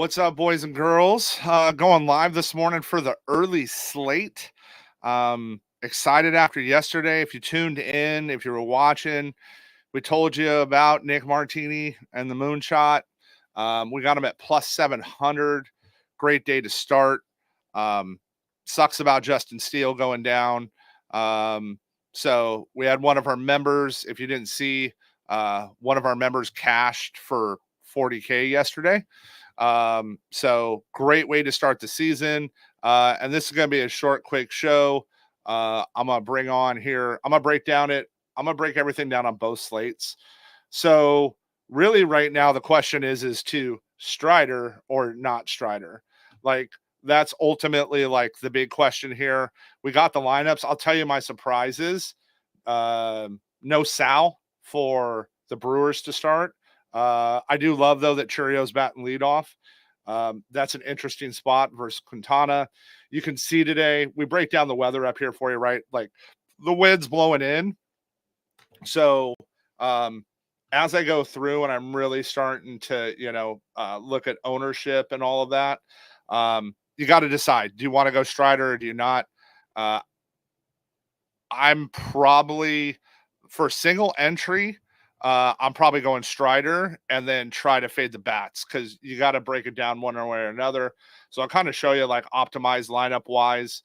What's up, boys and girls? Going live this morning for the early slate. Excited after yesterday. If you tuned in, if you were watching, we told you about Nick Martini and the Moonshot. We got him at plus 700. Great day to start. Sucks about Justin Steele going down. So we had one of our members, if you didn't see, one of our members cashed for 40K yesterday. So great way to start the season. And this is going to be a short, quick show. I'm going to bring on here. I'm going to break down it. I'm going to break everything down on both slates. So really right now, the question is to Strider or not Strider? Like that's ultimately like the big question here. We got the lineups. I'll tell you my surprises. No Sal for the Brewers to start. I do love, though, that Churio's batting leadoff. That's an interesting spot versus Quintana. You can see today, we break down the weather up here for you, right? Like the wind's blowing in. So as I go through and I'm really starting to, look at ownership and all of that, you got to decide. Do you want to go Strider or do you not? I'm probably, for single entry, I'm probably going Strider and then try to fade the bats because you got to break it down one way or another. So I'll kind of show you like optimized lineup wise.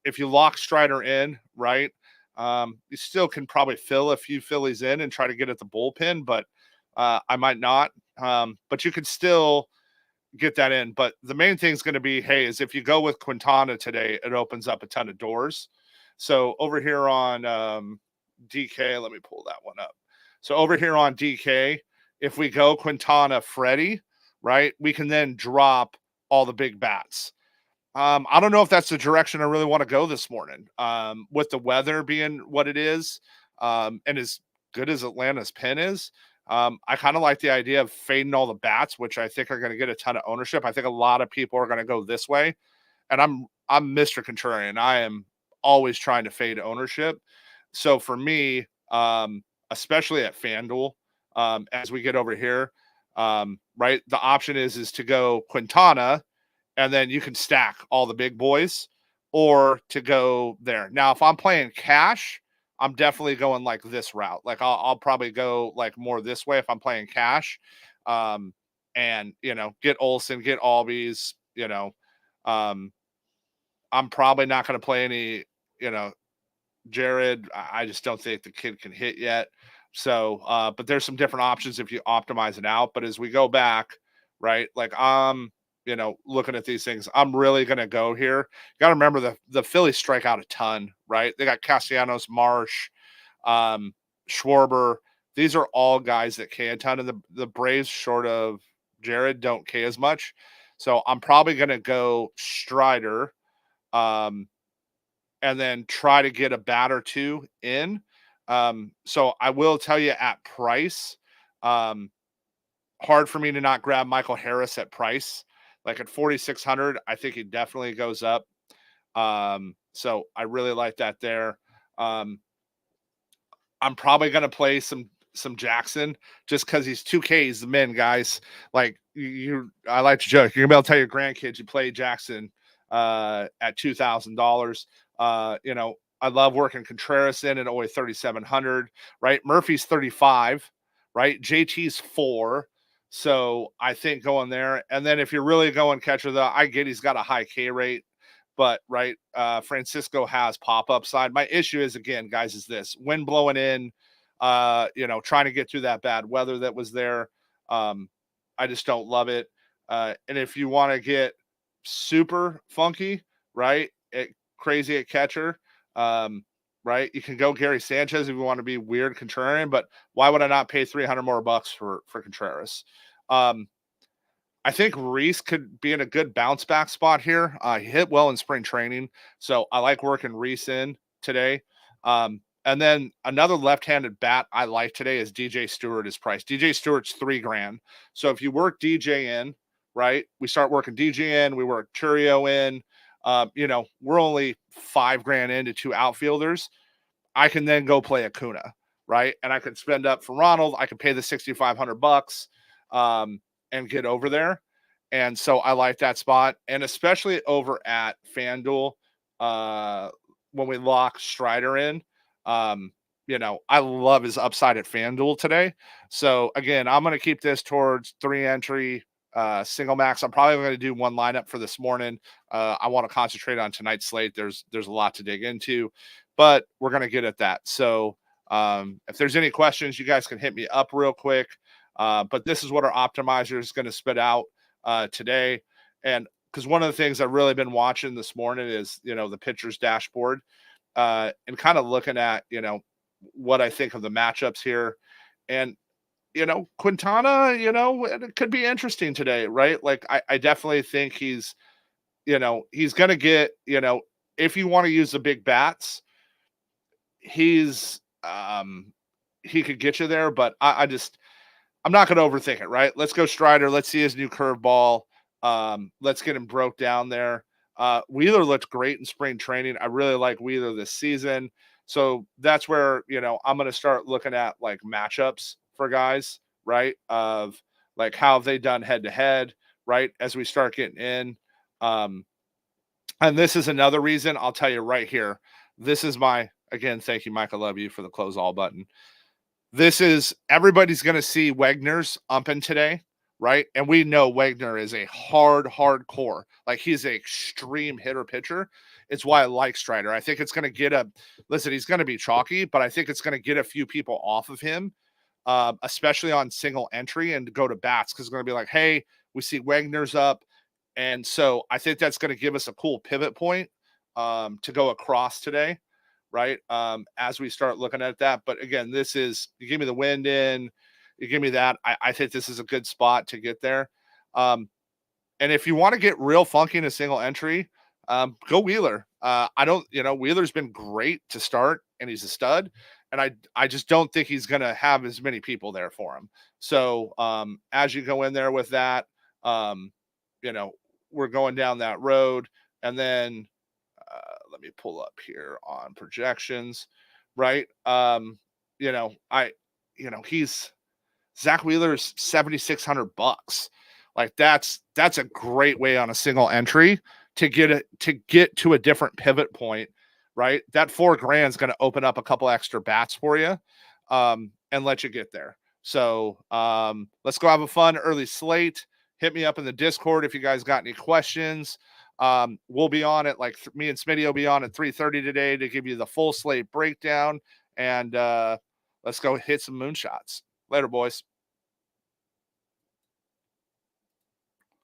If you lock Strider in, right, you still can probably fill a few Phillies in and try to get at the bullpen, but I might not. But you could still get that in. But the main thing is going to be, hey, is if you go with Quintana today, it opens up a ton of doors. So over here on DK, let me pull that one up. So over here on DK, if we go Quintana, Freddie, right, we can then drop all the big bats. I don't know if that's the direction I really want to go this morning. With the weather being what it is, and as good as Atlanta's pen is, I kind of like the idea of fading all the bats, which I think are going to get a ton of ownership. I think a lot of people are going to go this way, and I'm Mr. Contrarian. I am always trying to fade ownership. So for me, especially at FanDuel, as we get over here, right, the option is to go Quintana, and then you can stack all the big boys, or to go there. Now, if I'm playing cash, I'm definitely going like this route. Like I'll probably go like more this way if I'm playing cash, and get Olsen, get Albies. I'm probably not going to play any, Jared. I just don't think the kid can hit yet. So, but there's some different options if you optimize it out. But as we go back, right, like looking at these things, I'm really going to go here. You got to remember the Phillies strike out a ton, right? They got Castellanos, Marsh, Schwarber. These are all guys that K a ton, and the Braves, short of Jared, don't K as much. So I'm probably going to go Strider, and then try to get a bat or two in. So I will tell you at price, hard for me to not grab Michael Harris at price. Like at 4,600, I think he definitely goes up. So I really like that there. I'm probably going to play some Jackson just because he's 2K. He's the men, guys. Like I like to joke. You're gonna be able to tell your grandkids you play Jackson at $2,000. I love working Contreras in at only 3,700. Right, Murphy's 35. Right, JT's 4. So I think going there, and then if you're really going catcher, though, I get he's got a high K rate, but right, Francisco has pop up side. My issue is, again, guys, is this wind blowing in, trying to get through that bad weather that was there. I just don't love it. And if you want to get super funky, right, crazy at catcher, right, you can go Gary Sanchez if you want to be weird contrarian, but why would I not pay $300 more for Contreras? I think Reese could be in a good bounce back spot here. He hit well in spring training, so I like working Reese in today. And then another left-handed bat I like today is DJ Stewart is priced. DJ Stewart's $3,000. So if you work DJ in, right, we start working DJ in, we work Churio in. We're only $5,000 into 2 outfielders. I can then go play Acuna, right? And I could spend up for Ronald. I could pay the $6,500 and get over there. And so I like that spot, and especially over at FanDuel, when we lock Strider in, um, I love his upside at FanDuel today. So again, I'm going to keep this towards 3 entry, single max. I'm probably going to do one lineup for this morning. I want to concentrate on tonight's slate. There's a lot to dig into, but we're going to get at that. So if there's any questions, you guys can hit me up real quick. But this is what our optimizer is going to spit out today. And because one of the things I've really been watching this morning is, the pitcher's dashboard, and kind of looking at, what I think of the matchups here. And, Quintana, it could be interesting today, right? Like, I definitely think he's going to get, if you want to use the big bats, he's, he could get you there, but I'm not going to overthink it, right? Let's go Strider. Let's see his new curveball. Let's get him broke down there. Wheeler looked great in spring training. I really like Wheeler this season. So that's where, I'm going to start looking at like matchups for guys, right? Of like, how have they done head to head, right? As we start getting in. And this is another reason I'll tell you right here. This is again, thank you, Mike. I love you for the close all button. This is everybody's going to see Wegner's umping today, right? And we know Wegner is a hardcore. Like, he's an extreme hitter pitcher. It's why I like Strider. I think it's going to get he's going to be chalky, but I think it's going to get a few people off of him, especially on single entry, and go to bats, because it's going to be like, hey, we see Wegner's up. And so I think that's going to give us a cool pivot point to go across today, right? As we start looking at that. But again, you give me the wind in, you give me that. I think this is a good spot to get there. And if you want to get real funky in a single entry, go Wheeler. Wheeler's been great to start, and he's a stud. And I just don't think he's going to have as many people there for him. So as you go in there with that, we're going down that road. And then let me pull up here on projections, right? He's Zach Wheeler's $7,600. Like, that's a great way on a single entry to get to a different pivot point, right? That $4,000 is going to open up a couple extra bats for you, and let you get there. So let's go have a fun early slate. Hit me up in the Discord if you guys got any questions. We'll be on it, me and Smitty will be on at 3:30 today to give you the full slate breakdown. And let's go hit some moonshots. Later, boys.